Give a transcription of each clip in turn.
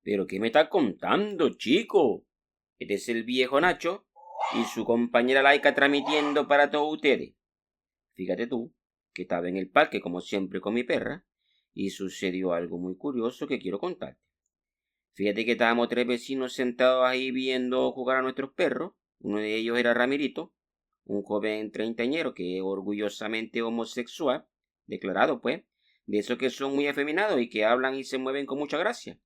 ¿Pero qué me está contando, chico? Este es el viejo Nacho y su compañera Laika transmitiendo para todos ustedes. Fíjate tú, que estaba en el parque como siempre con mi perra y sucedió algo muy curioso que quiero contarte. Fíjate que estábamos tres vecinos sentados ahí viendo jugar a nuestros perros. Uno de ellos era Ramirito, un joven treintañero que es orgullosamente homosexual, declarado pues, de esos que son muy afeminados y que hablan y se mueven con mucha gracia,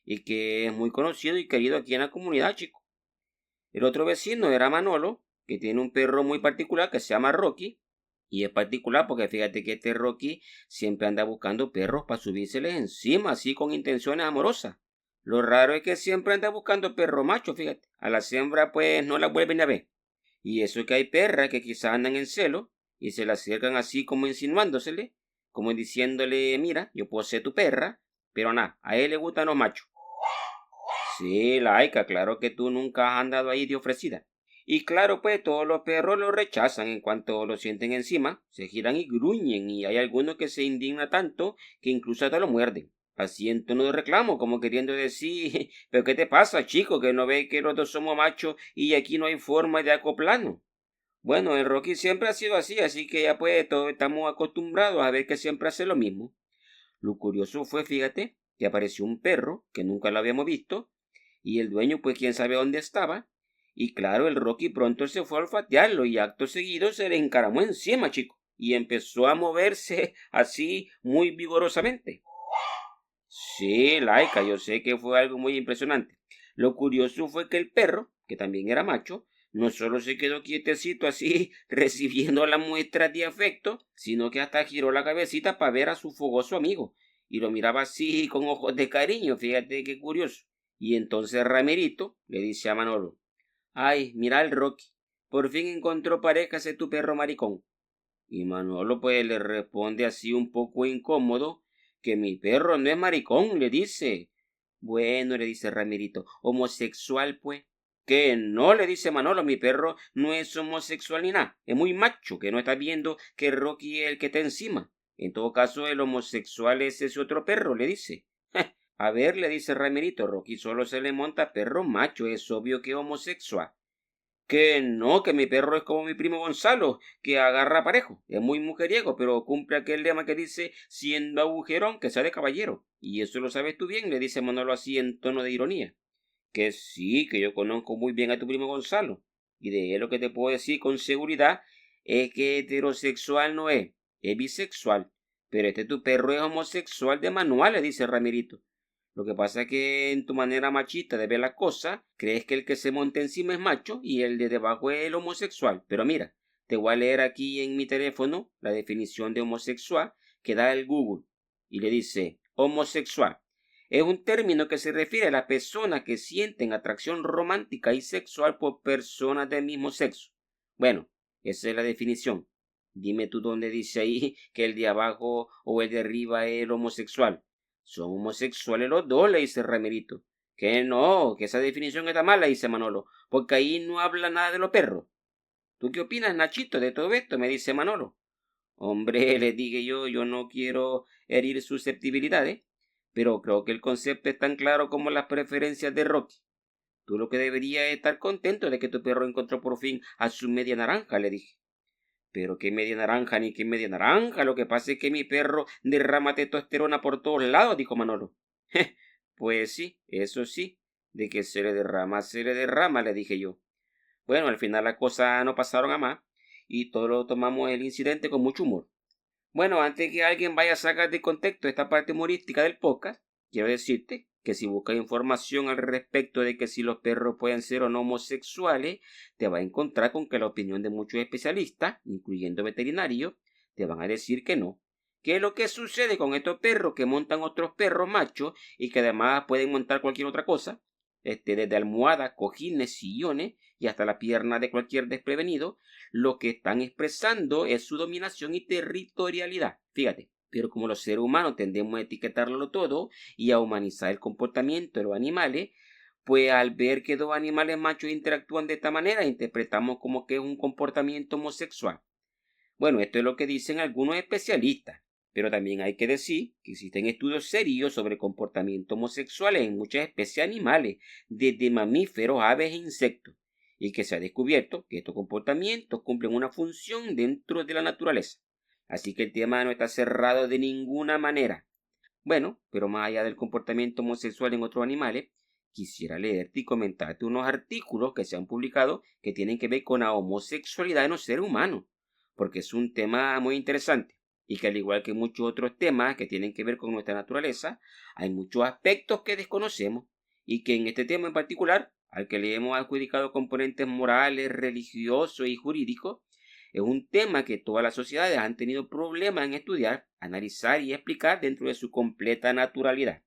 y que es muy conocido y querido aquí en la comunidad, chico. El otro vecino era Manolo, que tiene un perro muy particular que se llama Rocky, y es particular porque fíjate que este Rocky siempre anda buscando perros para subírseles encima, así con intenciones amorosas. Lo raro es que siempre anda buscando perro macho, fíjate. A la hembras pues no la vuelven a ver. Y eso que hay perras que quizás andan en celo y se le acercan así como insinuándosele, como diciéndole, mira, yo puedo ser tu perra, pero nada, a él le gustan los machos. Sí, laica, claro que tú nunca has andado ahí de ofrecida. Y claro, pues todos los perros lo rechazan en cuanto lo sienten encima, se giran y gruñen, y hay algunos que se indignan tanto que incluso hasta lo muerden. Así en tono de reclamo, como queriendo decir, pero ¿qué te pasa, chico? Que no ve que los dos somos machos y aquí no hay forma de acoplarnos. Bueno, el Rocky siempre ha sido así que ya pues todos estamos acostumbrados a ver que siempre hace lo mismo. Lo curioso fue, fíjate, que apareció un perro que nunca lo habíamos visto y el dueño pues quién sabe dónde estaba. Y claro, el Rocky pronto se fue a olfatearlo y acto seguido se le encaramó encima, chico, y empezó a moverse así muy vigorosamente. Sí, laica, yo sé que fue algo muy impresionante. Lo curioso fue que el perro, que también era macho, no solo se quedó quietecito así recibiendo la muestra de afecto, sino que hasta giró la cabecita para ver a su fogoso amigo y lo miraba así con ojos de cariño, fíjate qué curioso. Y entonces Ramirito le dice a Manolo, ay, mira el Rocky, por fin encontró pareja ese tu perro maricón. Y Manolo pues le responde así un poco incómodo que mi perro no es maricón, le dice. Bueno, le dice Ramirito, homosexual pues. Que no, le dice Manolo, mi perro no es homosexual ni nada, es muy macho, que no está viendo que Rocky es el que está encima. En todo caso, el homosexual es ese otro perro, le dice. A ver, le dice Ramirito, Rocky solo se le monta perro macho, es obvio que es homosexual. Que no, que mi perro es como mi primo Gonzalo, que agarra parejo. Es muy mujeriego, pero cumple aquel lema que dice, siendo agujerón, que sea de caballero. Y eso lo sabes tú bien, le dice Manolo así en tono de ironía. Que sí, que yo conozco muy bien a tu primo Gonzalo. Y de él lo que te puedo decir con seguridad es que heterosexual no es bisexual. Pero este tu perro es homosexual de manual, le dice Ramirito. Lo que pasa es que en tu manera machista de ver las cosas, crees que el que se monta encima es macho y el de debajo es el homosexual. Pero mira, te voy a leer aquí en mi teléfono la definición de homosexual que da el Google. Y le dice, homosexual es un término que se refiere a las personas que sienten atracción romántica y sexual por personas del mismo sexo. Bueno, esa es la definición. Dime tú dónde dice ahí que el de abajo o el de arriba es el homosexual. Son homosexuales los dos, le dice Ramirito. Que no, que esa definición está mala, dice Manolo, porque ahí no habla nada de los perros. ¿Tú qué opinas, Nachito, de todo esto? Me dice Manolo. Hombre, le dije yo no quiero herir susceptibilidades, pero creo que el concepto es tan claro como las preferencias de Rocky. Tú lo que deberías es estar contento de que tu perro encontró por fin a su media naranja, le dije. Pero qué media naranja ni qué media naranja, lo que pasa es que mi perro derrama testosterona por todos lados, dijo Manolo. Pues sí, eso sí, de que se le derrama, le dije yo. Bueno, al final las cosas no pasaron a más y todos lo tomamos el incidente con mucho humor. Bueno, antes que alguien vaya a sacar de contexto esta parte humorística del podcast, quiero decirte que si buscas información al respecto de que si los perros pueden ser o no homosexuales, te vas a encontrar con que la opinión de muchos especialistas, incluyendo veterinarios, te van a decir que no. ¿Qué es lo que sucede con estos perros que montan otros perros machos y que además pueden montar cualquier otra cosa? Desde almohadas, cojines, sillones y hasta la pierna de cualquier desprevenido, lo que están expresando es su dominación y territorialidad. Fíjate, pero como los seres humanos tendemos a etiquetarlo todo y a humanizar el comportamiento de los animales, pues al ver que dos animales machos interactúan de esta manera, interpretamos como que es un comportamiento homosexual. Bueno, esto es lo que dicen algunos especialistas. Pero también hay que decir que existen estudios serios sobre comportamientos homosexuales en muchas especies animales, desde mamíferos, aves e insectos, y que se ha descubierto que estos comportamientos cumplen una función dentro de la naturaleza. Así que el tema no está cerrado de ninguna manera. Bueno, pero más allá del comportamiento homosexual en otros animales, quisiera leerte y comentarte unos artículos que se han publicado que tienen que ver con la homosexualidad en los seres humanos, porque es un tema muy interesante y que al igual que muchos otros temas que tienen que ver con nuestra naturaleza, hay muchos aspectos que desconocemos y que en este tema en particular, al que le hemos adjudicado componentes morales, religiosos y jurídicos, es un tema que todas las sociedades han tenido problemas en estudiar, analizar y explicar dentro de su completa naturalidad.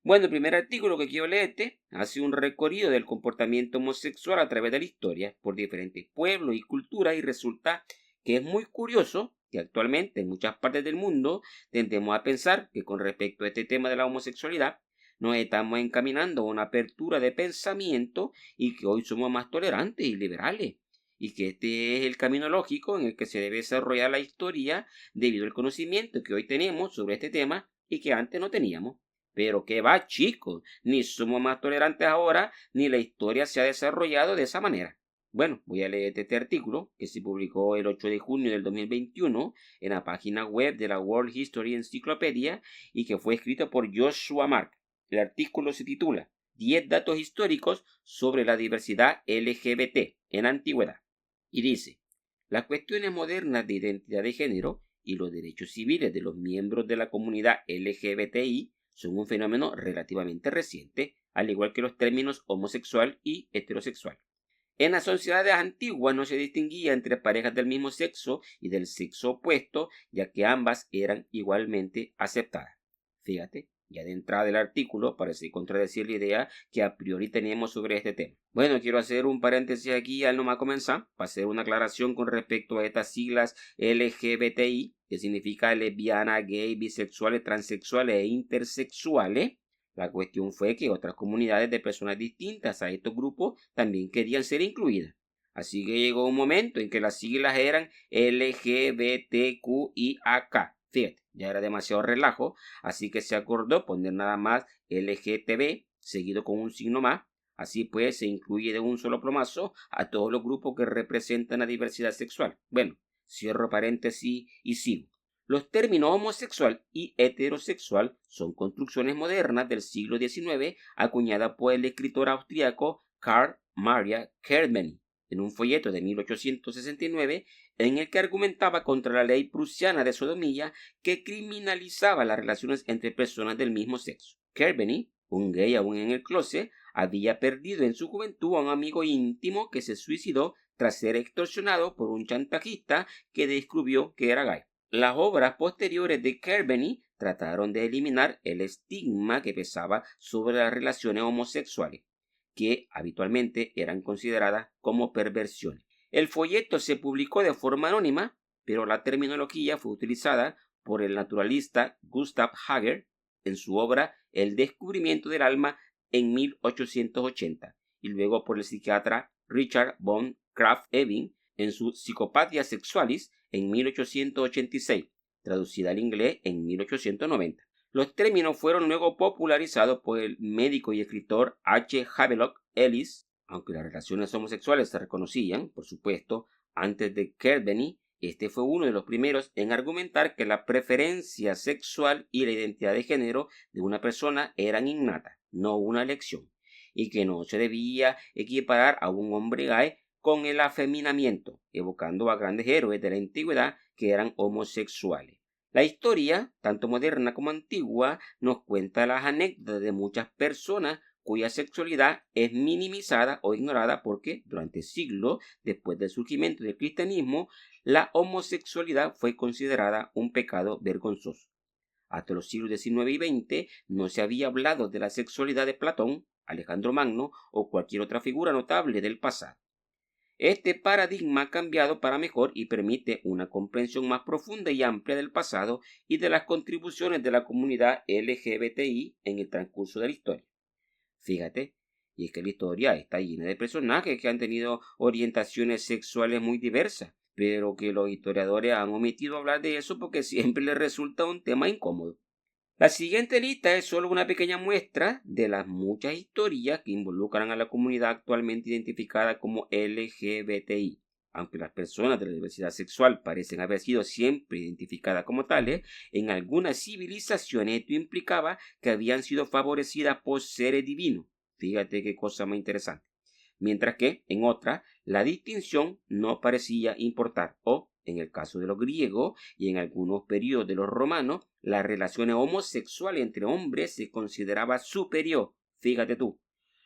Bueno, el primer artículo que quiero leerte hace un recorrido del comportamiento homosexual a través de la historia por diferentes pueblos y culturas y resulta que es muy curioso que actualmente en muchas partes del mundo tendemos a pensar que con respecto a este tema de la homosexualidad nos estamos encaminando a una apertura de pensamiento y que hoy somos más tolerantes y liberales y que este es el camino lógico en el que se debe desarrollar la historia debido al conocimiento que hoy tenemos sobre este tema y que antes no teníamos. Pero qué va, chicos, ni somos más tolerantes ahora, ni la historia se ha desarrollado de esa manera. Bueno, voy a leer este artículo que se publicó el 8 de junio del 2021 en la página web de la World History Encyclopedia y que fue escrito por Joshua Mark. El artículo se titula 10 datos históricos sobre la diversidad LGBT en la antigüedad. Y dice, las cuestiones modernas de identidad de género y los derechos civiles de los miembros de la comunidad LGBTI son un fenómeno relativamente reciente, al igual que los términos homosexual y heterosexual. En las sociedades antiguas no se distinguía entre parejas del mismo sexo y del sexo opuesto, ya que ambas eran igualmente aceptadas. Fíjate, ya de entrada del artículo parece contradecir la idea que a priori teníamos sobre este tema. Bueno, quiero hacer un paréntesis aquí al nomás comenzar, para hacer una aclaración con respecto a estas siglas LGBTI, que significa lesbiana, gay, bisexuales, transexuales e intersexuales. La cuestión fue que otras comunidades de personas distintas a estos grupos también querían ser incluidas. Así que llegó un momento en que las siglas eran LGBTQIAK. Fíjate, ya era demasiado relajo, así que se acordó poner nada más LGTB seguido con un signo más. Así pues se incluye de un solo plomazo a todos los grupos que representan la diversidad sexual. Bueno, cierro paréntesis y sigo. Los términos homosexual y heterosexual son construcciones modernas del siglo XIX acuñadas por el escritor austríaco Karl Maria Kertbeny en un folleto de 1869 en el que argumentaba contra la ley prusiana de sodomía que criminalizaba las relaciones entre personas del mismo sexo. Kertbeny, un gay aún en el closet, había perdido en su juventud a un amigo íntimo que se suicidó tras ser extorsionado por un chantajista que descubrió que era gay. Las obras posteriores de Kertbeny trataron de eliminar el estigma que pesaba sobre las relaciones homosexuales, que habitualmente eran consideradas como perversiones. El folleto se publicó de forma anónima, pero la terminología fue utilizada por el naturalista Gustav Hager en su obra El descubrimiento del alma en 1880 y luego por el psiquiatra Richard von Krafft-Ebing en su Psychopathia Sexualis en 1886, traducida al inglés en 1890. Los términos fueron luego popularizados por el médico y escritor H. Havelock Ellis, aunque las relaciones homosexuales se reconocían, por supuesto, antes de Kertbeny. Este fue uno de los primeros en argumentar que la preferencia sexual y la identidad de género de una persona eran innatas, no una elección, y que no se debía equiparar a un hombre gay con el afeminamiento, evocando a grandes héroes de la antigüedad que eran homosexuales. La historia, tanto moderna como antigua, nos cuenta las anécdotas de muchas personas cuya sexualidad es minimizada o ignorada porque durante siglos después del surgimiento del cristianismo, la homosexualidad fue considerada un pecado vergonzoso. Hasta los siglos XIX y XX no se había hablado de la sexualidad de Platón, Alejandro Magno o cualquier otra figura notable del pasado. Este paradigma ha cambiado para mejor y permite una comprensión más profunda y amplia del pasado y de las contribuciones de la comunidad LGBTI en el transcurso de la historia. Fíjate, y es que la historia está llena de personajes que han tenido orientaciones sexuales muy diversas, pero que los historiadores han omitido hablar de eso porque siempre les resulta un tema incómodo. La siguiente lista es solo una pequeña muestra de las muchas historias que involucran a la comunidad actualmente identificada como LGBTI. Aunque las personas de la diversidad sexual parecen haber sido siempre identificadas como tales, en algunas civilizaciones esto implicaba que habían sido favorecidas por seres divinos. Fíjate qué cosa más interesante. Mientras que en otras la distinción no parecía importar, o en el caso de los griegos y en algunos periodos de los romanos, las relaciones homosexuales entre hombres se consideraba superior. Fíjate tú.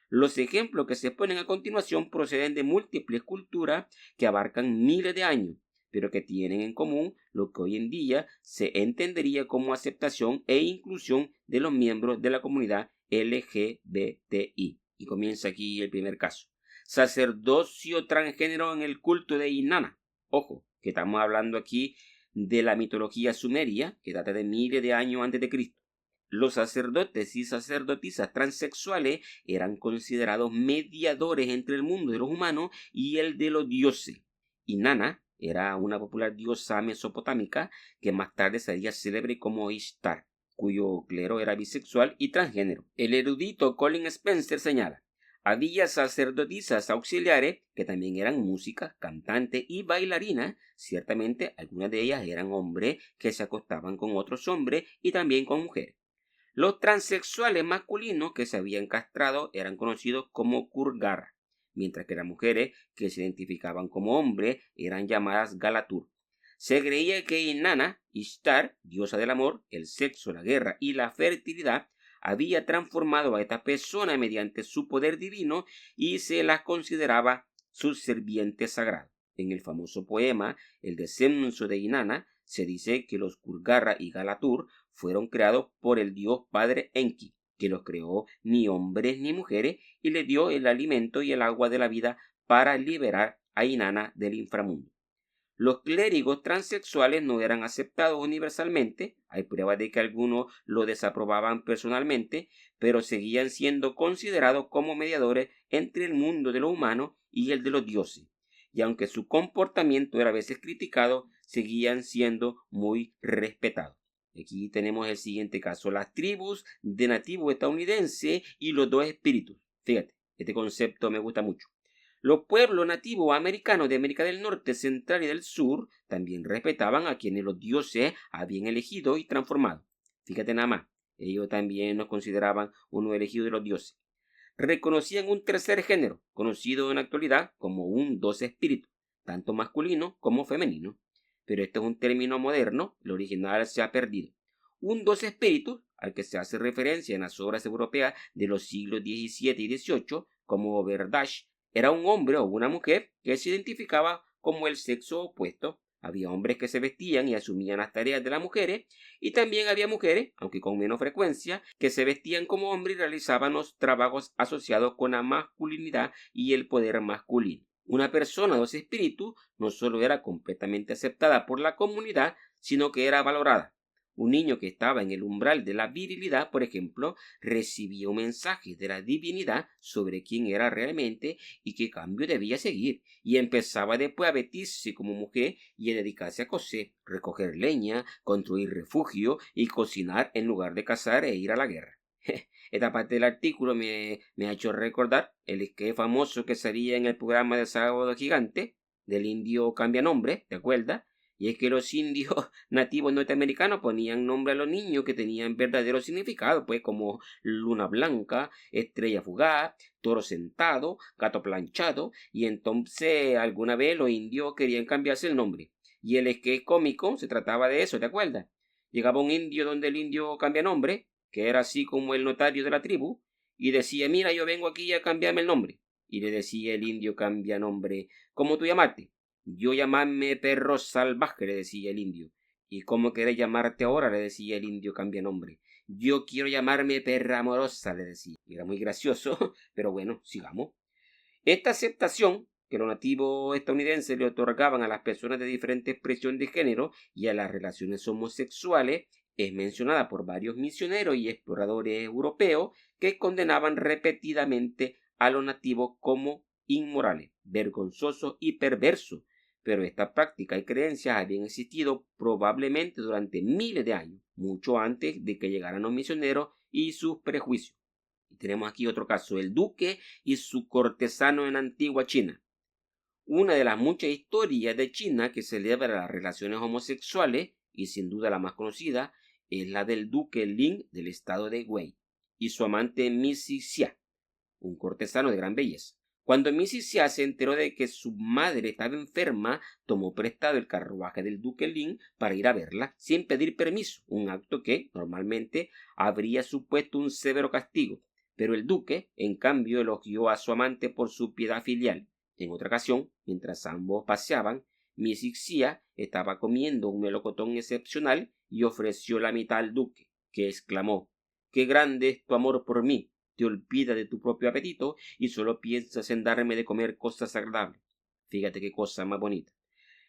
Los ejemplos que se ponen a continuación proceden de múltiples culturas que abarcan miles de años, pero que tienen en común lo que hoy en día se entendería como aceptación e inclusión de los miembros de la comunidad LGBTI. Y comienza aquí el primer caso. Sacerdocio transgénero en el culto de Inanna. Ojo, que estamos hablando aquí de la mitología sumeria, que data de miles de años antes de Cristo. Los sacerdotes y sacerdotisas transexuales eran considerados mediadores entre el mundo de los humanos y el de los dioses. Inanna era una popular diosa mesopotámica que más tarde sería célebre como Ishtar, cuyo clero era bisexual y transgénero. El erudito Colin Spencer señala: había sacerdotisas auxiliares que también eran músicas, cantantes y bailarinas. Ciertamente algunas de ellas eran hombres que se acostaban con otros hombres y también con mujeres. Los transexuales masculinos que se habían castrado eran conocidos como kurgara, mientras que las mujeres que se identificaban como hombres eran llamadas galatur. Se creía que Inanna, Ishtar, diosa del amor, el sexo, la guerra y la fertilidad, había transformado a esta persona mediante su poder divino y se las consideraba sus sirvientes sagrados. En el famoso poema El descenso de Inanna se dice que los Kurgara y Galatur fueron creados por el dios padre Enki, que los creó ni hombres ni mujeres y le dio el alimento y el agua de la vida para liberar a Inanna del inframundo. Los clérigos transexuales no eran aceptados universalmente, hay pruebas de que algunos lo desaprobaban personalmente, pero seguían siendo considerados como mediadores entre el mundo de lo humano y el de los dioses. Y aunque su comportamiento era a veces criticado, seguían siendo muy respetados. Aquí tenemos el siguiente caso: las tribus de nativos estadounidenses y los dos espíritus. Fíjate, este concepto me gusta mucho. Los pueblos nativos americanos de América del Norte, Central y del Sur también respetaban a quienes los dioses habían elegido y transformado. Fíjate nada más, ellos también nos consideraban uno elegido de los dioses. Reconocían un tercer género, conocido en la actualidad como un dos espíritu, tanto masculino como femenino. Pero este es un término moderno, el original se ha perdido. Un dos espíritus, al que se hace referencia en las obras europeas de los siglos XVII y XVIII, como Verdash, era un hombre o una mujer que se identificaba como el sexo opuesto. Había hombres que se vestían y asumían las tareas de las mujeres, y también había mujeres, aunque con menos frecuencia, que se vestían como hombres y realizaban los trabajos asociados con la masculinidad y el poder masculino. Una persona de dos espíritus no solo era completamente aceptada por la comunidad, sino que era valorada. Un niño que estaba en el umbral de la virilidad, por ejemplo, recibía un mensaje de la divinidad sobre quién era realmente y qué cambio debía seguir, y empezaba después a vestirse como mujer y a dedicarse a coser, recoger leña, construir refugio y cocinar en lugar de cazar e ir a la guerra. Esta parte del artículo me ha hecho recordar el sketch famoso que salía en el programa de Sábado Gigante del indio cambia nombre, ¿te acuerdas? Y es que los indios nativos norteamericanos ponían nombre a los niños que tenían verdadero significado, pues como luna blanca, estrella fugaz, toro sentado, gato planchado, y entonces alguna vez los indios querían cambiarse el nombre. Y el sketch cómico se trataba de eso, ¿te acuerdas? Llegaba un indio donde el indio cambia nombre, que era así como el notario de la tribu, y decía: mira, yo vengo aquí a cambiarme el nombre. Y le decía el indio cambia nombre: ¿cómo tú llamaste? Yo llamarme perro salvaje, le decía el indio. ¿Y cómo querés llamarte ahora? Le decía el indio cambia nombre. Yo quiero llamarme perra amorosa, le decía. Y era muy gracioso, pero bueno, sigamos. Esta aceptación que los nativos estadounidenses le otorgaban a las personas de diferente expresión de género y a las relaciones homosexuales es mencionada por varios misioneros y exploradores europeos que condenaban repetidamente a los nativos como inmorales, vergonzosos y perversos. pero esta práctica y creencias habían existido probablemente durante miles de años, mucho antes de que llegaran los misioneros y sus prejuicios. Y tenemos aquí otro caso, el duque y su cortesano en antigua China. Una de las muchas historias de China que celebra las relaciones homosexuales, y sin duda la más conocida, es la del duque Ling del estado de Wei y su amante Missy Xia, un cortesano de gran belleza. Cuando Missy Xia se enteró de que su madre estaba enferma, tomó prestado el carruaje del duque Ling para ir a verla sin pedir permiso, un acto que normalmente habría supuesto un severo castigo. Pero el duque, en cambio, elogió a su amante por su piedad filial. En otra ocasión, mientras ambos paseaban, Missy Xia estaba comiendo un melocotón excepcional y ofreció la mitad al duque, que exclamó: «¡Qué grande es tu amor por mí! Te olvidas de tu propio apetito y solo piensas en darme de comer cosas agradables». Fíjate qué cosa más bonita.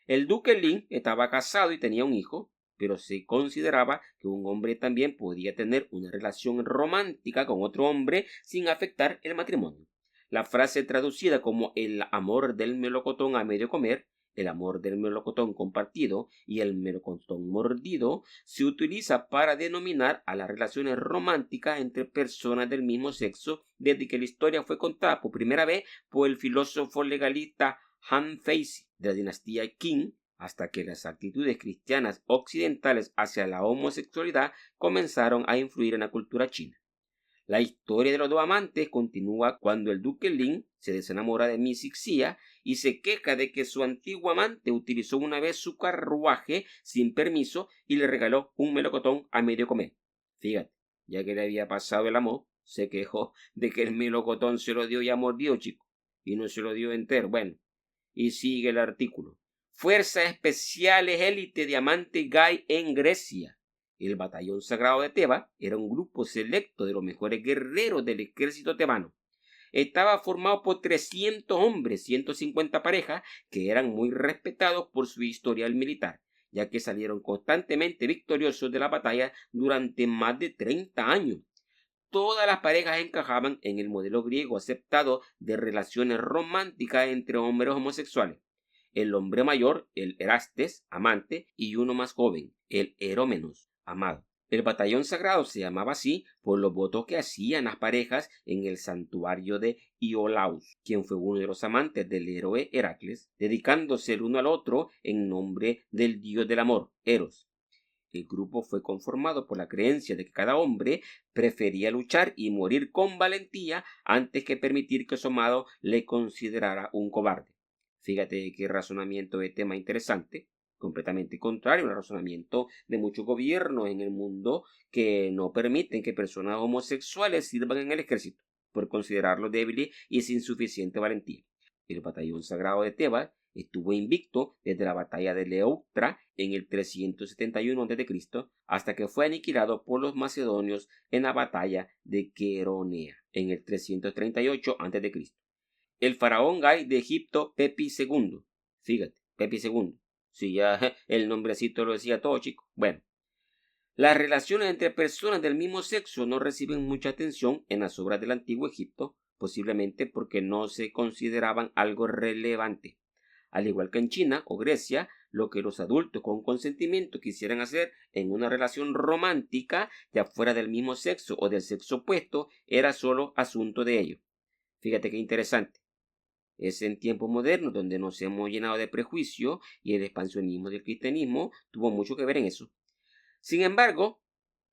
El duque Lin estaba casado y tenía un hijo, pero se consideraba que un hombre también podía tener una relación romántica con otro hombre sin afectar el matrimonio. La frase traducida como el amor del melocotón a medio comer, el amor del melocotón compartido y el melocotón mordido se utiliza para denominar a las relaciones románticas entre personas del mismo sexo desde que la historia fue contada por primera vez por el filósofo legalista Han Feizi de la dinastía Qing, hasta que las actitudes cristianas occidentales hacia la homosexualidad comenzaron a influir en la cultura china. La historia de los dos amantes continúa cuando el duque Lin se desenamora de Missy Xia y se queja de que su antiguo amante utilizó una vez su carruaje sin permiso y le regaló un melocotón a medio comer. Fíjate, ya que le había pasado el amor, se quejó de que el melocotón se lo dio ya mordido, chico, y no se lo dio entero. Bueno, y sigue el artículo. Fuerzas especiales élite diamante Gai en Grecia. El batallón sagrado de Tebas era un grupo selecto de los mejores guerreros del ejército tebano. Estaba formado por 300 hombres, 150 parejas, que eran muy respetados por su historial militar, ya que salieron constantemente victoriosos de la batalla durante más de 30 años. Todas las parejas encajaban en el modelo griego aceptado de relaciones románticas entre hombres homosexuales. El hombre mayor, el Erastes, amante, y uno más joven, el Erómenos, amado. El batallón sagrado se llamaba así por los votos que hacían las parejas en el santuario de Iolaus, quien fue uno de los amantes del héroe Heracles, dedicándose el uno al otro en nombre del dios del amor, Eros. El grupo fue conformado por la creencia de que cada hombre prefería luchar y morir con valentía antes que permitir que su amado le considerara un cobarde. Fíjate qué razonamiento de tema interesante, completamente contrario al razonamiento de muchos gobiernos en el mundo que no permiten que personas homosexuales sirvan en el ejército por considerarlos débiles y sin suficiente valentía. El batallón sagrado de Tebas estuvo invicto desde la batalla de Leuctra en el 371 a.C. hasta que fue aniquilado por los macedonios en la batalla de Queronea en el 338 a.C. El faraón Gai de Egipto, Pepi II. Fíjate, Pepi II. Si ya el nombrecito lo decía todo, chico. Bueno, las relaciones entre personas del mismo sexo no reciben mucha atención en las obras del antiguo Egipto, posiblemente porque no se consideraban algo relevante. Al igual que en China o Grecia, lo que los adultos con consentimiento quisieran hacer en una relación romántica, ya fuera del mismo sexo o del sexo opuesto, era solo asunto de ellos. Fíjate qué interesante. Es en tiempos modernos donde nos hemos llenado de prejuicios y el expansionismo del cristianismo tuvo mucho que ver en eso. Sin embargo,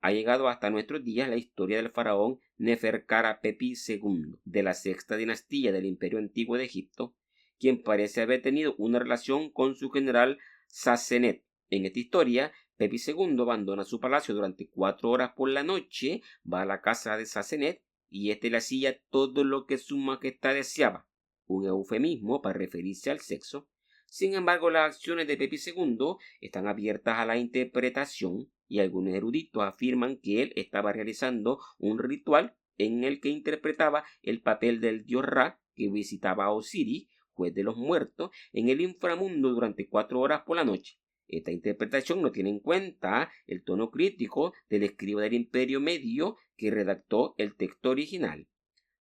ha llegado hasta nuestros días la historia del faraón Neferkara Pepi II, de la sexta dinastía del Imperio Antiguo de Egipto, quien parece haber tenido una relación con su general Sasenet. En esta historia, Pepi II abandona su palacio durante 4 horas por la noche, va a la casa de Sasenet y éste le hacía todo lo que su majestad deseaba, un eufemismo para referirse al sexo. Sin embargo, las acciones de Pepi II están abiertas a la interpretación y algunos eruditos afirman que él estaba realizando un ritual en el que interpretaba el papel del dios Ra, que visitaba a Osiris, juez de los muertos, en el inframundo durante 4 horas por la noche. Esta interpretación no tiene en cuenta el tono crítico del escriba del Imperio Medio que redactó el texto original.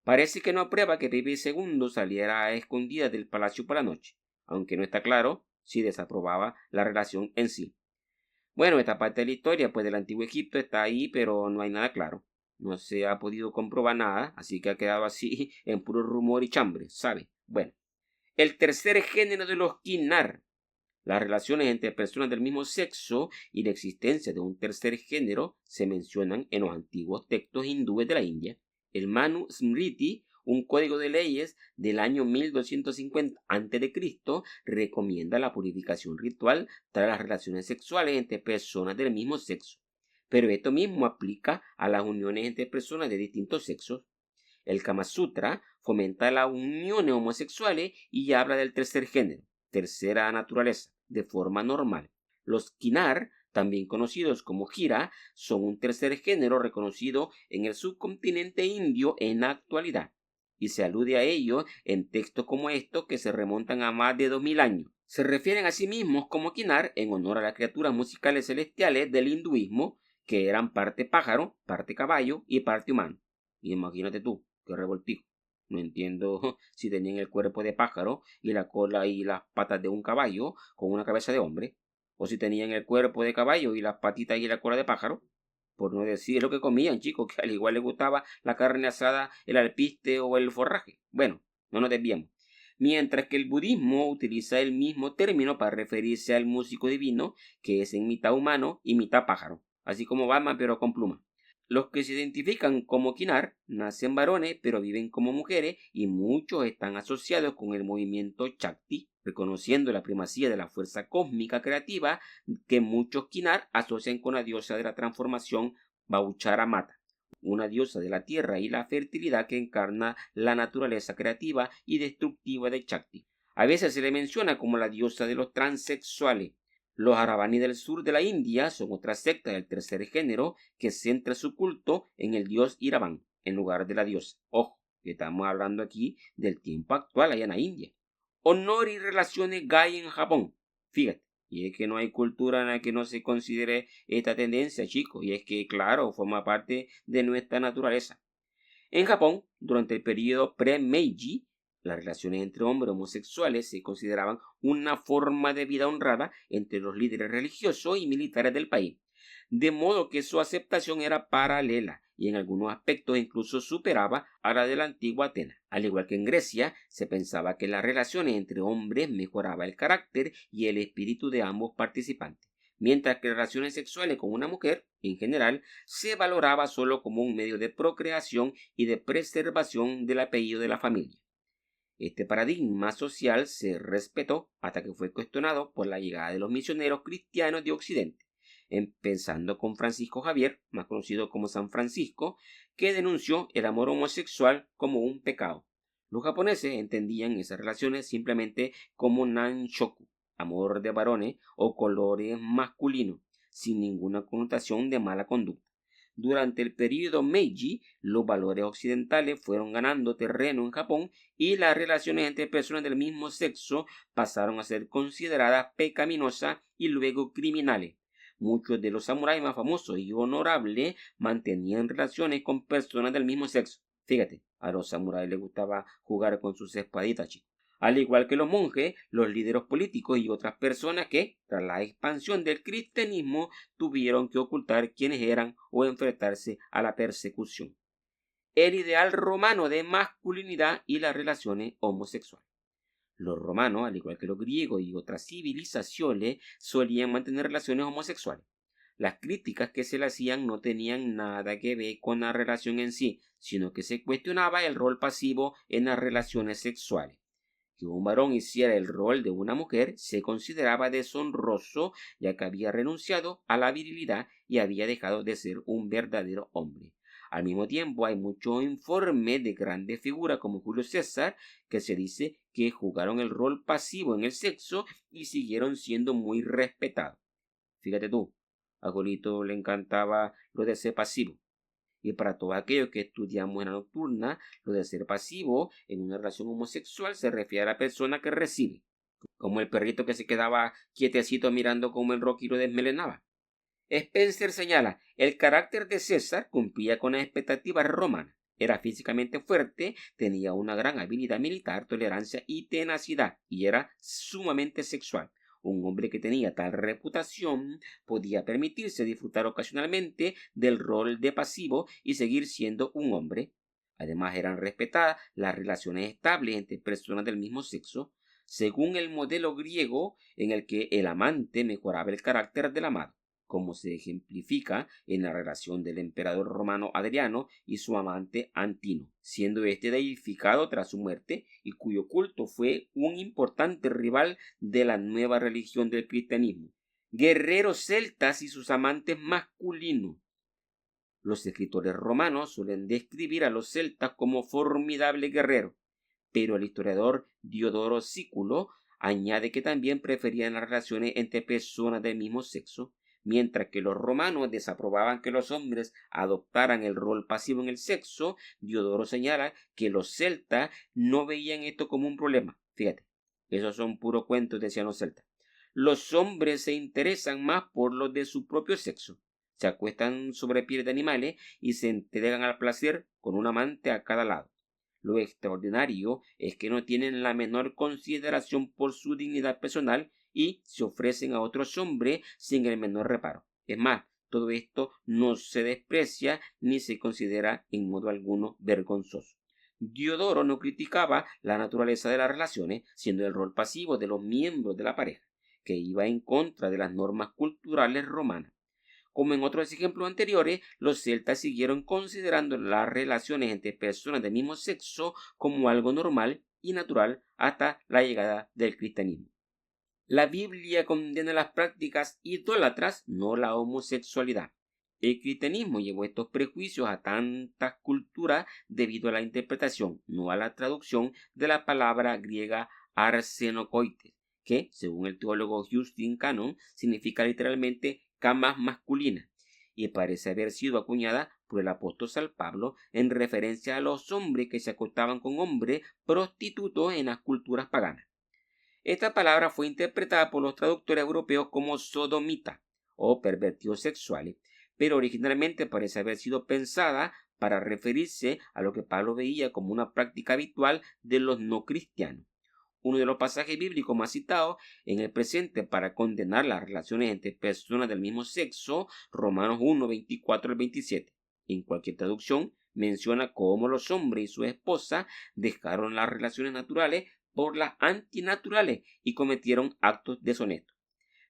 Parece que no aprueba que Pepe II saliera a escondidas del palacio por la noche, aunque no está claro si desaprobaba la relación en sí. Bueno, esta parte de la historia pues del antiguo Egipto está ahí, pero no hay nada claro. No se ha podido comprobar nada, así que ha quedado así en puro rumor y chambre, ¿sabe? Bueno, el tercer género de los Quinar. Las relaciones entre personas del mismo sexo y la existencia de un tercer género se mencionan en los antiguos textos hindúes de la India. El Manu Smriti, un código de leyes del año 1250 a.C., recomienda la purificación ritual tras las relaciones sexuales entre personas del mismo sexo. Pero esto mismo aplica a las uniones entre personas de distintos sexos. El Kama Sutra fomenta las uniones homosexuales y habla del tercer género, tercera naturaleza, de forma normal. Los Kinar, también conocidos como Gira, son un tercer género reconocido en el subcontinente indio en la actualidad, y se alude a ello en textos como estos que se remontan a más de 2000 años. Se refieren a sí mismos como Kinar en honor a las criaturas musicales celestiales del hinduismo, que eran parte pájaro, parte caballo y parte humano. Imagínate tú, qué revoltijo. No entiendo si tenían el cuerpo de pájaro y la cola y las patas de un caballo con una cabeza de hombre, o si tenían el cuerpo de caballo y las patitas y la cola de pájaro. Por no decir lo que comían, chicos, que al igual les gustaba la carne asada, el alpiste o el forraje. Bueno, no nos desviemos. Mientras que el budismo utiliza el mismo término para referirse al músico divino, que es en mitad humano y mitad pájaro, así como Batman pero con pluma. Los que se identifican como Kinar nacen varones pero viven como mujeres y muchos están asociados con el movimiento Shakti, reconociendo la primacía de la fuerza cósmica creativa que muchos Kinar asocian con la diosa de la transformación Bauchara Mata, una diosa de la tierra y la fertilidad que encarna la naturaleza creativa y destructiva de Shakti. A veces se le menciona como la diosa de los transexuales. Los Aravani del sur de la India son otra secta del tercer género que centra su culto en el dios Iravan en lugar de la diosa. Ojo, que estamos hablando aquí del tiempo actual allá en la India. Honor y relaciones gay en Japón. Fíjate, y es que no hay cultura en la que no se considere esta tendencia, chicos, y es que, claro, forma parte de nuestra naturaleza. En Japón, durante el periodo pre-Meiji, las relaciones entre hombres homosexuales se consideraban una forma de vida honrada entre los líderes religiosos y militares del país, de modo que su aceptación era paralela y en algunos aspectos incluso superaba a la de la antigua Atenas. Al igual que en Grecia, se pensaba que las relaciones entre hombres mejoraba el carácter y el espíritu de ambos participantes, mientras que las relaciones sexuales con una mujer, en general, se valoraba solo como un medio de procreación y de preservación del apellido de la familia. Este paradigma social se respetó hasta que fue cuestionado por la llegada de los misioneros cristianos de Occidente, empezando con Francisco Javier, más conocido como San Francisco, que denunció el amor homosexual como un pecado. Los japoneses entendían esas relaciones simplemente como nanshoku, amor de varones o colores masculinos, sin ninguna connotación de mala conducta. Durante el período Meiji, los valores occidentales fueron ganando terreno en Japón y las relaciones entre personas del mismo sexo pasaron a ser consideradas pecaminosas y luego criminales. Muchos de los samuráis más famosos y honorables mantenían relaciones con personas del mismo sexo. Fíjate, a los samuráis les gustaba jugar con sus espaditas, chicos. Al igual que los monjes, los líderes políticos y otras personas que, tras la expansión del cristianismo, tuvieron que ocultar quiénes eran o enfrentarse a la persecución. El ideal romano de masculinidad y las relaciones homosexuales. Los romanos, al igual que los griegos y otras civilizaciones, solían mantener relaciones homosexuales. Las críticas que se le hacían no tenían nada que ver con la relación en sí, sino que se cuestionaba el rol pasivo en las relaciones sexuales. Que un varón hiciera el rol de una mujer se consideraba deshonroso, ya que había renunciado a la virilidad y había dejado de ser un verdadero hombre. Al mismo tiempo, hay muchos informes de grandes figuras como Julio César que se dice que jugaron el rol pasivo en el sexo y siguieron siendo muy respetados. Fíjate tú, a Julito le encantaba lo de ser pasivo. Y para todos aquellos que estudiamos en la nocturna, lo de ser pasivo en una relación homosexual se refiere a la persona que recibe, como el perrito que se quedaba quietecito mirando cómo el Rocky lo desmelenaba. Spencer señala, el carácter de César cumplía con las expectativas romanas. Era físicamente fuerte, tenía una gran habilidad militar, tolerancia y tenacidad, y era sumamente sexual. un hombre que tenía tal reputación podía permitirse disfrutar ocasionalmente del rol de pasivo y seguir siendo un hombre. Además, eran respetadas las relaciones estables entre personas del mismo sexo, según el modelo griego en el que el amante mejoraba el carácter del amado, como se ejemplifica en la relación del emperador romano Adriano y su amante Antino, siendo este deificado tras su muerte y cuyo culto fue un importante rival de la nueva religión del cristianismo. Guerreros celtas y sus amantes masculinos. Los escritores romanos suelen describir a los celtas como formidables guerreros, pero el historiador Diodoro Sículo añade que también preferían las relaciones entre personas del mismo sexo, mientras que los romanos desaprobaban que los hombres adoptaran el rol pasivo en el sexo. Diodoro señala que los celtas no veían esto como un problema. Fíjate, esos son puros cuentos, decían los celtas. Los hombres se interesan más por los de su propio sexo. Se acuestan sobre pieles de animales y se entregan al placer con un amante a cada lado. Lo extraordinario es que no tienen la menor consideración por su dignidad personal y se ofrecen a otros hombres sin el menor reparo. Es más, todo esto no se desprecia ni se considera en modo alguno vergonzoso. Diodoro no criticaba la naturaleza de las relaciones, siendo el rol pasivo de los miembros de la pareja, que iba en contra de las normas culturales romanas. Como en otros ejemplos anteriores, los celtas siguieron considerando las relaciones entre personas del mismo sexo como algo normal y natural hasta la llegada del cristianismo. La Biblia condena las prácticas idólatras, no la homosexualidad. El cristianismo llevó estos prejuicios a tantas culturas debido a la interpretación, no a la traducción de la palabra griega arsenokoites, que, según el teólogo Justin Cannon, significa literalmente camas masculinas, y parece haber sido acuñada por el apóstol San Pablo en referencia a los hombres que se acostaban con hombres prostitutos en las culturas paganas. Esta palabra fue interpretada por los traductores europeos como sodomita o pervertidos sexuales, pero originalmente parece haber sido pensada para referirse a lo que Pablo veía como una práctica habitual de los no cristianos. Uno de los pasajes bíblicos más citados en el presente para condenar las relaciones entre personas del mismo sexo, Romanos 1, 24 al 27. En cualquier traducción menciona cómo los hombres y su esposa dejaron las relaciones naturales por las antinaturales y cometieron actos deshonestos.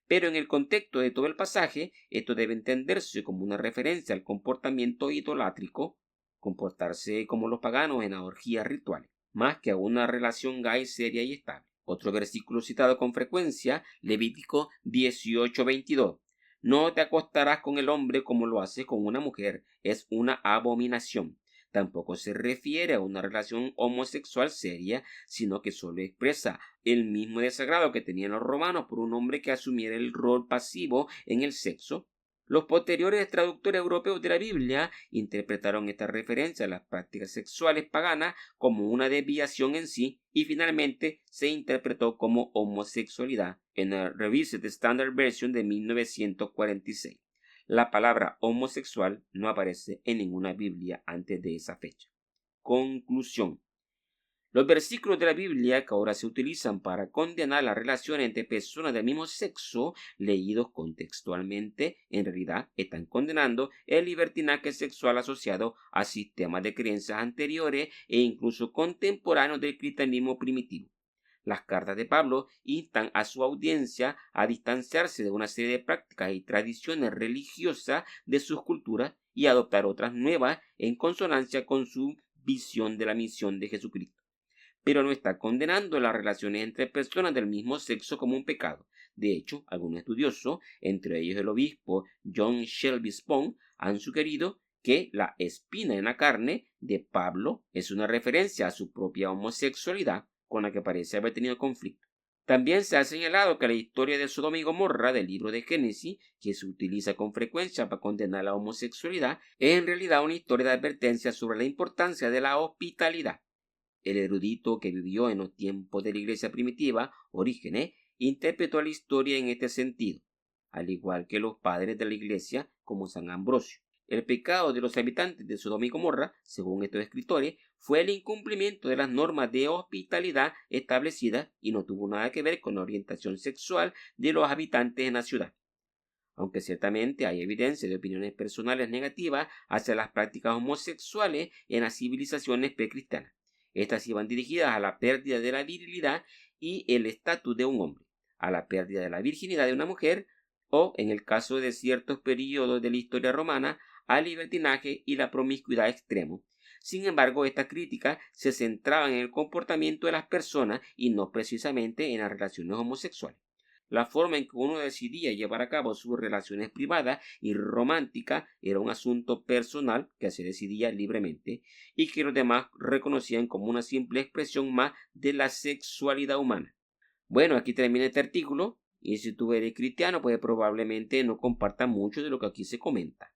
Pero en el contexto de todo el pasaje, esto debe entenderse como una referencia al comportamiento idolátrico, comportarse como los paganos en las orgías rituales, más que a una relación gay seria y estable. Otro versículo citado con frecuencia, Levítico 18:22. No te acostarás con el hombre como lo haces con una mujer, es una abominación. Tampoco se refiere a una relación homosexual seria, sino que solo expresa el mismo desagrado que tenían los romanos por un hombre que asumiera el rol pasivo en el sexo. Los posteriores traductores europeos de la Biblia interpretaron esta referencia a las prácticas sexuales paganas como una desviación en sí y finalmente se interpretó como homosexualidad en la Revised Standard Version de 1946. La palabra homosexual no aparece en ninguna Biblia antes de esa fecha. Conclusión. Los versículos de la Biblia que ahora se utilizan para condenar las relaciones entre personas del mismo sexo, leídos contextualmente, en realidad están condenando el libertinaje sexual asociado a sistemas de creencias anteriores e incluso contemporáneos del cristianismo primitivo. Las cartas de Pablo instan a su audiencia a distanciarse de una serie de prácticas y tradiciones religiosas de sus culturas y adoptar otras nuevas en consonancia con su visión de la misión de Jesucristo. Pero no está condenando las relaciones entre personas del mismo sexo como un pecado. De hecho, algunos estudiosos, entre ellos el obispo John Shelby Spong, han sugerido que la espina en la carne de Pablo es una referencia a su propia homosexualidad con la que parece haber tenido conflicto. También se ha señalado que la historia de Sodoma y Gomorra del libro de Génesis, que se utiliza con frecuencia para condenar la homosexualidad, es en realidad una historia de advertencia sobre la importancia de la hospitalidad. El erudito que vivió en los tiempos de la iglesia primitiva, Orígenes, interpretó la historia en este sentido, al igual que los padres de la iglesia como San Ambrosio. El pecado de los habitantes de Sodoma y Gomorra, según estos escritores, fue el incumplimiento de las normas de hospitalidad establecidas y no tuvo nada que ver con la orientación sexual de los habitantes en la ciudad. Aunque ciertamente hay evidencia de opiniones personales negativas hacia las prácticas homosexuales en las civilizaciones precristianas. Estas iban dirigidas a la pérdida de la virilidad y el estatus de un hombre, a la pérdida de la virginidad de una mujer o, en el caso de ciertos periodos de la historia romana, al libertinaje y la promiscuidad extremo. Sin embargo, estas críticas se centraban en el comportamiento de las personas y no precisamente en las relaciones homosexuales. La forma en que uno decidía llevar a cabo sus relaciones privadas y románticas era un asunto personal que se decidía libremente y que los demás reconocían como una simple expresión más de la sexualidad humana. Bueno, aquí termina este artículo y si tú eres cristiano, pues probablemente no compartas mucho de lo que aquí se comenta.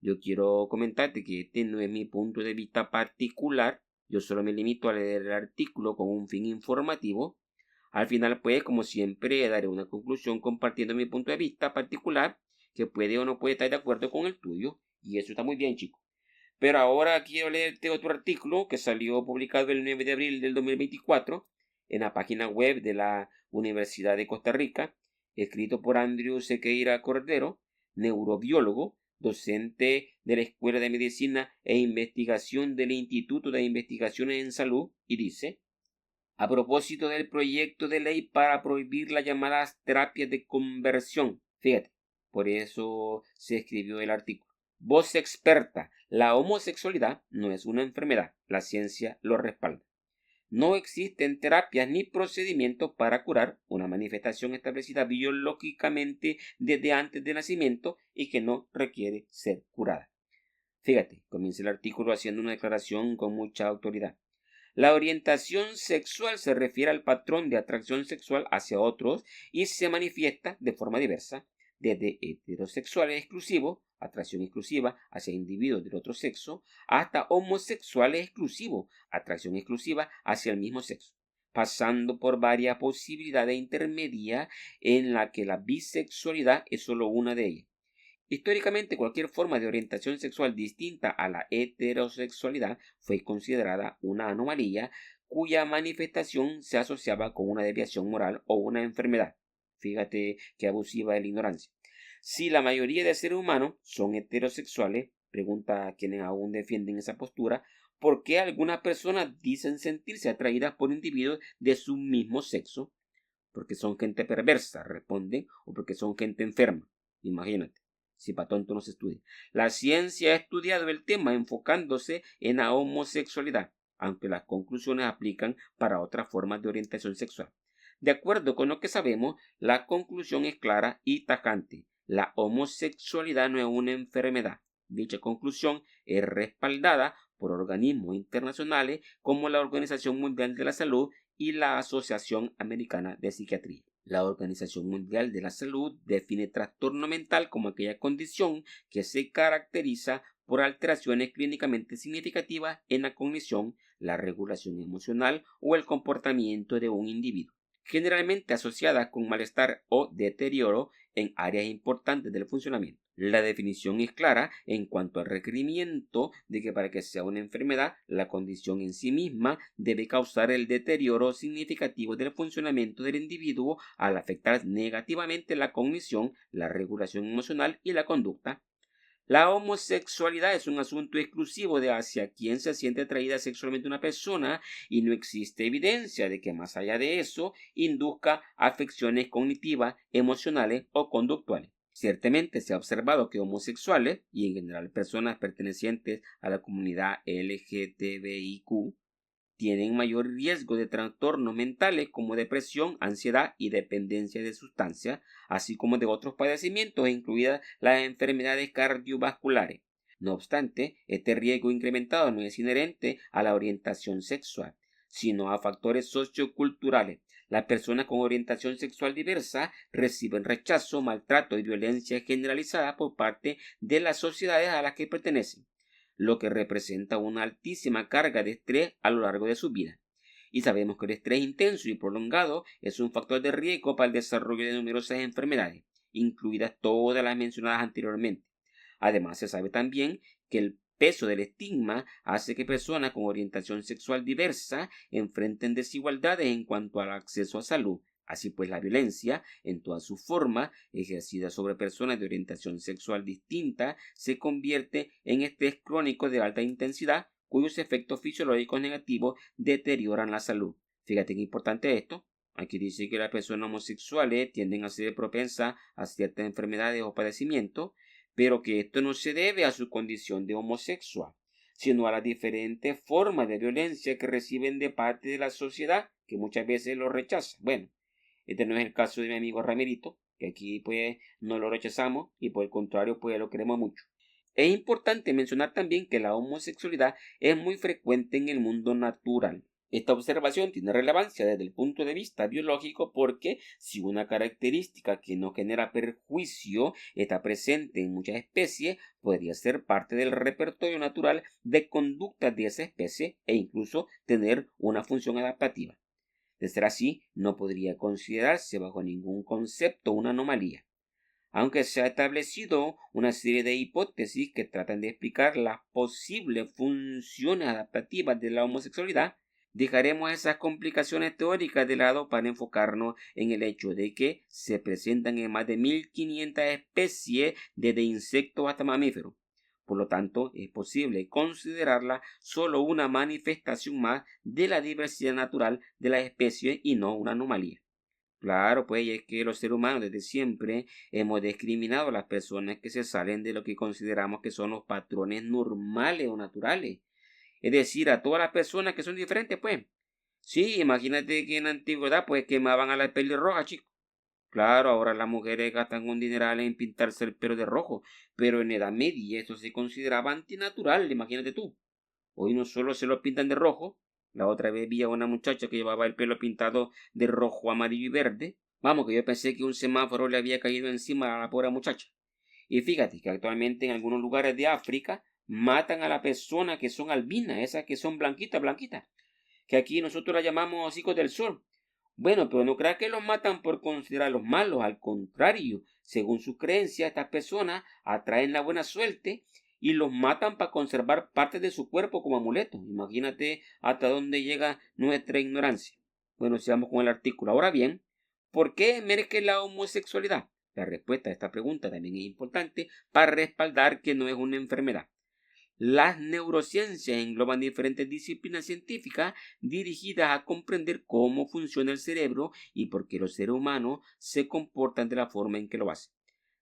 Yo quiero comentarte que este no es mi punto de vista particular, yo solo me limito a leer el artículo con un fin informativo. Al final, pues, como siempre, daré una conclusión compartiendo mi punto de vista particular, que puede o no puede estar de acuerdo con el tuyo, y eso está muy bien, chicos. Pero ahora quiero leerte otro artículo que salió publicado el 9 de abril del 2024 en la página web de la Universidad de Costa Rica, escrito por Andrew Sequeira Cordero, neurobiólogo, docente de la Escuela de Medicina e Investigación del Instituto de Investigaciones en Salud, y dice: a propósito del proyecto de ley para prohibir las llamadas terapias de conversión. Fíjate, por eso se escribió el artículo. Voz experta, la homosexualidad no es una enfermedad, la ciencia lo respalda. No existen terapias ni procedimientos para curar una manifestación establecida biológicamente desde antes del nacimiento y que no requiere ser curada. Fíjate, comienza el artículo haciendo una declaración con mucha autoridad. La orientación sexual se refiere al patrón de atracción sexual hacia otros y se manifiesta de forma diversa, desde heterosexuales exclusivos, atracción exclusiva hacia individuos del otro sexo, hasta homosexuales exclusivos, atracción exclusiva hacia el mismo sexo, pasando por varias posibilidades intermedias en la que la bisexualidad es solo una de ellas. Históricamente, cualquier forma de orientación sexual distinta a la heterosexualidad fue considerada una anomalía cuya manifestación se asociaba con una desviación moral o una enfermedad. Fíjate qué abusiva es la ignorancia. Si la mayoría de seres humanos son heterosexuales, pregunta a quienes aún defienden esa postura, ¿por qué algunas personas dicen sentirse atraídas por individuos de su mismo sexo? Porque son gente perversa, responden, o porque son gente enferma. Imagínate. Si para tonto no se estudia. La ciencia ha estudiado el tema enfocándose en la homosexualidad, aunque las conclusiones aplican para otras formas de orientación sexual. De acuerdo con lo que sabemos, la conclusión es clara y tajante. La homosexualidad no es una enfermedad. Dicha conclusión es respaldada por organismos internacionales como la Organización Mundial de la Salud y la Asociación Americana de Psiquiatría. La Organización Mundial de la Salud define trastorno mental como aquella condición que se caracteriza por alteraciones clínicamente significativas en la cognición, la regulación emocional o el comportamiento de un individuo, generalmente asociadas con malestar o deterioro en áreas importantes del funcionamiento. La definición es clara en cuanto al requerimiento de que para que sea una enfermedad, la condición en sí misma debe causar el deterioro significativo del funcionamiento del individuo al afectar negativamente la cognición, la regulación emocional y la conducta. La homosexualidad es un asunto exclusivo de hacia quien se siente atraída sexualmente una persona y no existe evidencia de que más allá de eso induzca afecciones cognitivas, emocionales o conductuales. Ciertamente se ha observado que homosexuales y en general personas pertenecientes a la comunidad LGTBIQ tienen mayor riesgo de trastornos mentales como depresión, ansiedad y dependencia de sustancias, así como de otros padecimientos, incluidas las enfermedades cardiovasculares. No obstante, este riesgo incrementado no es inherente a la orientación sexual, sino a factores socioculturales. Las personas con orientación sexual diversa reciben rechazo, maltrato y violencia generalizada por parte de las sociedades a las que pertenecen, lo que representa una altísima carga de estrés a lo largo de su vida. Y sabemos que el estrés intenso y prolongado es un factor de riesgo para el desarrollo de numerosas enfermedades, incluidas todas las mencionadas anteriormente. Además, se sabe también que el peso del estigma hace que personas con orientación sexual diversa enfrenten desigualdades en cuanto al acceso a salud. Así pues, la violencia, en toda su forma, ejercida sobre personas de orientación sexual distinta, se convierte en estrés crónico de alta intensidad, cuyos efectos fisiológicos negativos deterioran la salud. Fíjate qué importante esto. Aquí dice que las personas homosexuales tienden a ser propensas a ciertas enfermedades o padecimientos, pero que esto no se debe a su condición de homosexual, sino a las diferentes formas de violencia que reciben de parte de la sociedad, que muchas veces lo rechaza. Bueno, este no es el caso de mi amigo Ramirito, que aquí pues no lo rechazamos y por el contrario pues lo queremos mucho. Es importante mencionar también que la homosexualidad es muy frecuente en el mundo natural. Esta observación tiene relevancia desde el punto de vista biológico porque si una característica que no genera perjuicio está presente en muchas especies, podría ser parte del repertorio natural de conductas de esa especie e incluso tener una función adaptativa. De ser así, no podría considerarse bajo ningún concepto una anomalía. Aunque se ha establecido una serie de hipótesis que tratan de explicar las posibles funciones adaptativas de la homosexualidad, dejaremos esas complicaciones teóricas de lado para enfocarnos en el hecho de que se presentan en más de 1500 especies desde insectos hasta mamíferos. Por lo tanto, es posible considerarla solo una manifestación más de la diversidad natural de la especie y no una anomalía. Claro, pues es que los seres humanos desde siempre hemos discriminado a las personas que se salen de lo que consideramos que son los patrones normales o naturales. Es decir, a todas las personas que son diferentes, pues. Sí, imagínate que en la antigüedad pues quemaban a la pelirroja, chicos. Claro, ahora las mujeres gastan un dineral en pintarse el pelo de rojo, pero en Edad Media eso se consideraba antinatural, imagínate tú. Hoy no solo se lo pintan de rojo, la otra vez vi a una muchacha que llevaba el pelo pintado de rojo, amarillo y verde. Vamos, que yo pensé que un semáforo le había caído encima a la pobre muchacha. Y fíjate que actualmente en algunos lugares de África matan a las personas que son albinas, esas que son blanquitas, blanquitas, que aquí nosotros las llamamos hijos del sol. Bueno, pero no creas que los matan por considerarlos malos, al contrario, según sus creencias, estas personas atraen la buena suerte y los matan para conservar partes de su cuerpo como amuletos. Imagínate hasta dónde llega nuestra ignorancia. Bueno, sigamos con el artículo. Ahora bien, ¿por qué emerge la homosexualidad? La respuesta a esta pregunta también es importante para respaldar que no es una enfermedad. Las neurociencias engloban diferentes disciplinas científicas dirigidas a comprender cómo funciona el cerebro y por qué los seres humanos se comportan de la forma en que lo hacen.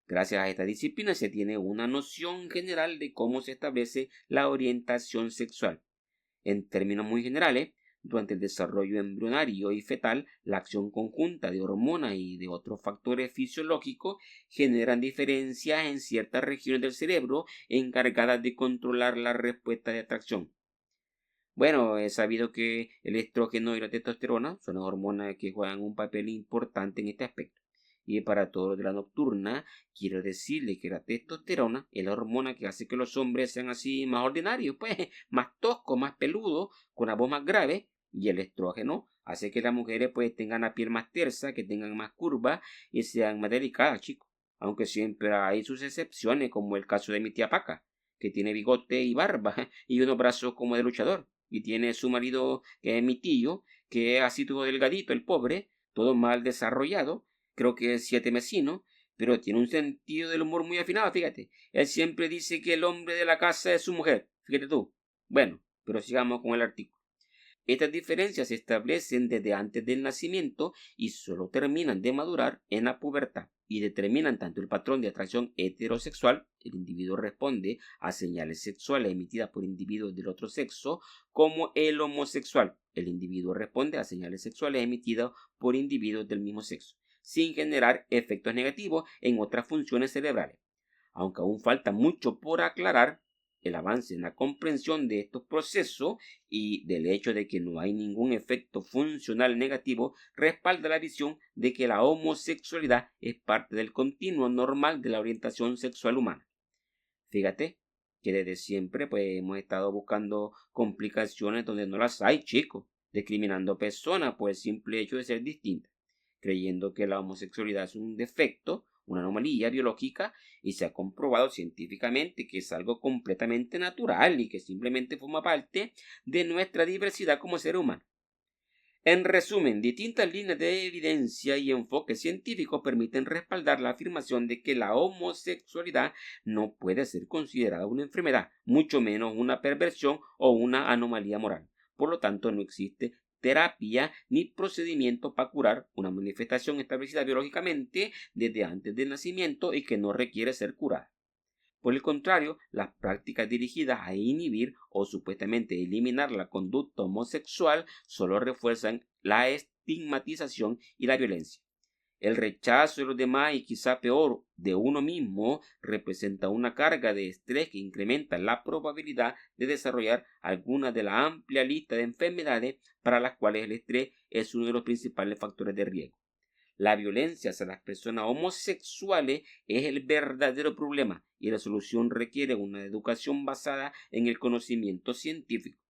Gracias a esta disciplina se tiene una noción general de cómo se establece la orientación sexual. En términos muy generales, durante el desarrollo embrionario y fetal, la acción conjunta de hormonas y de otros factores fisiológicos generan diferencias en ciertas regiones del cerebro encargadas de controlar la respuesta de atracción. Bueno, he sabido que el estrógeno y la testosterona son las hormonas que juegan un papel importante en este aspecto. Y para todos los de la nocturna, quiero decirle que la testosterona es la hormona que hace que los hombres sean así más ordinarios, pues, más toscos, más peludos, con la voz más grave, y el estrógeno hace que las mujeres pues tengan la piel más tersa, que tengan más curvas y sean más delicadas, chicos. Aunque siempre hay sus excepciones, como el caso de mi tía Paca, que tiene bigote y barba y unos brazos como de luchador. Y tiene su marido, que es mi tío, que es así todo delgadito, el pobre, todo mal desarrollado, creo que es siete mesino, pero tiene un sentido del humor muy afinado, fíjate. Él siempre dice que el hombre de la casa es su mujer, fíjate tú. Bueno, pero sigamos con el artículo. Estas diferencias se establecen desde antes del nacimiento y solo terminan de madurar en la pubertad y determinan tanto el patrón de atracción heterosexual, el individuo responde a señales sexuales emitidas por individuos del otro sexo, como el homosexual, el individuo responde a señales sexuales emitidas por individuos del mismo sexo, sin generar efectos negativos en otras funciones cerebrales. Aunque aún falta mucho por aclarar, el avance en la comprensión de estos procesos y del hecho de que no hay ningún efecto funcional negativo respalda la visión de que la homosexualidad es parte del continuo normal de la orientación sexual humana. Fíjate que desde siempre pues hemos estado buscando complicaciones donde no las hay, chicos, discriminando personas por el simple hecho de ser distintas, creyendo que la homosexualidad es un defecto, una anomalía biológica y se ha comprobado científicamente que es algo completamente natural y que simplemente forma parte de nuestra diversidad como ser humano. En resumen, distintas líneas de evidencia y enfoques científicos permiten respaldar la afirmación de que la homosexualidad no puede ser considerada una enfermedad, mucho menos una perversión o una anomalía moral. Por lo tanto, no existe terapia ni procedimiento para curar una manifestación establecida biológicamente desde antes del nacimiento y que no requiere ser curada. Por el contrario, las prácticas dirigidas a inhibir o supuestamente eliminar la conducta homosexual solo refuerzan la estigmatización y la violencia. El rechazo de los demás y quizá peor de uno mismo representa una carga de estrés que incrementa la probabilidad de desarrollar alguna de la amplia lista de enfermedades para las cuales el estrés es uno de los principales factores de riesgo. La violencia hacia las personas homosexuales es el verdadero problema y la solución requiere una educación basada en el conocimiento científico.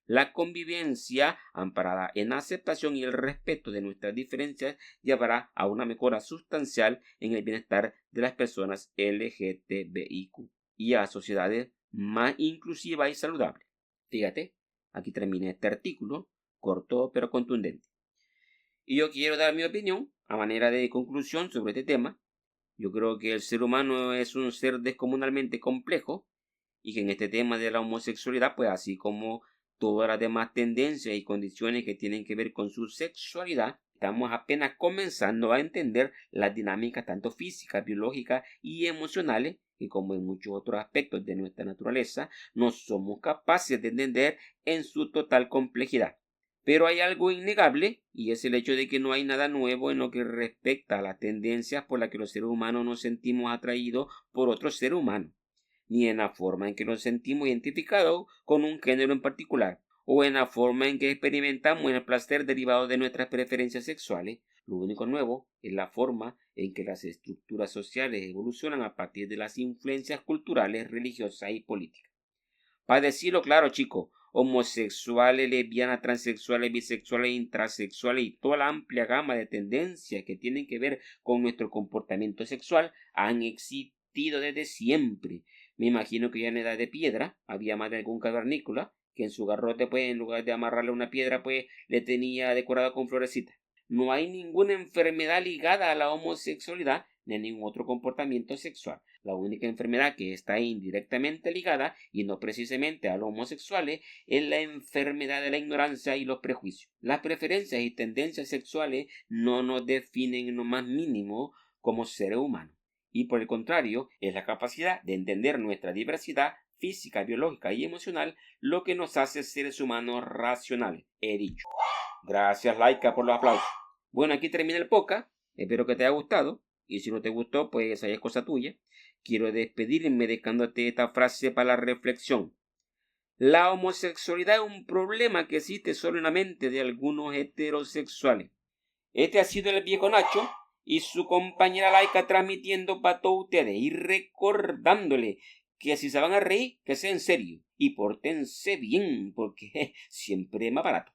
La convivencia amparada en la aceptación y el respeto de nuestras diferencias llevará a una mejora sustancial en el bienestar de las personas LGTBIQ y a sociedades más inclusivas y saludables. Fíjate, aquí termina este artículo, corto pero contundente. Y yo quiero dar mi opinión a manera de conclusión sobre este tema. Yo creo que el ser humano es un ser descomunalmente complejo y que en este tema de la homosexualidad, pues así como todas las demás tendencias y condiciones que tienen que ver con su sexualidad, estamos apenas comenzando a entender las dinámicas tanto físicas, biológicas y emocionales que, como en muchos otros aspectos de nuestra naturaleza, no somos capaces de entender en su total complejidad. Pero hay algo innegable y es el hecho de que no hay nada nuevo en lo que respecta a las tendencias por las que los seres humanos nos sentimos atraídos por otro ser humano, ni en la forma en que nos sentimos identificados con un género en particular, o en la forma en que experimentamos el placer derivado de nuestras preferencias sexuales. Lo único nuevo es la forma en que las estructuras sociales evolucionan a partir de las influencias culturales, religiosas y políticas. Para decirlo claro, chicos, homosexuales, lesbianas, transexuales, bisexuales, intrasexuales y toda la amplia gama de tendencias que tienen que ver con nuestro comportamiento sexual han existido desde siempre. Me imagino que ya en edad de piedra había más de algún cavernícola que en su garrote, pues, en lugar de amarrarle una piedra, pues, le tenía decorado con florecitas. No hay ninguna enfermedad ligada a la homosexualidad ni a ningún otro comportamiento sexual. La única enfermedad que está indirectamente ligada, y no precisamente a los homosexuales, es la enfermedad de la ignorancia y los prejuicios. Las preferencias y tendencias sexuales no nos definen en lo más mínimo como seres humanos, y por el contrario, es la capacidad de entender nuestra diversidad física, biológica y emocional lo que nos hace seres humanos racionales, he dicho. Gracias, Laika, por los aplausos. Bueno, aquí termina el podcast. Espero que te haya gustado. Y si no te gustó, pues esa ya es cosa tuya. Quiero despedirme dejándote esta frase para la reflexión. La homosexualidad es un problema que existe solo en la mente de algunos heterosexuales. Este ha sido el viejo Nacho y su compañera Laika transmitiendo para todos ustedes y recordándole que si se van a reír, que sea en serio y pórtense bien porque siempre es más barato.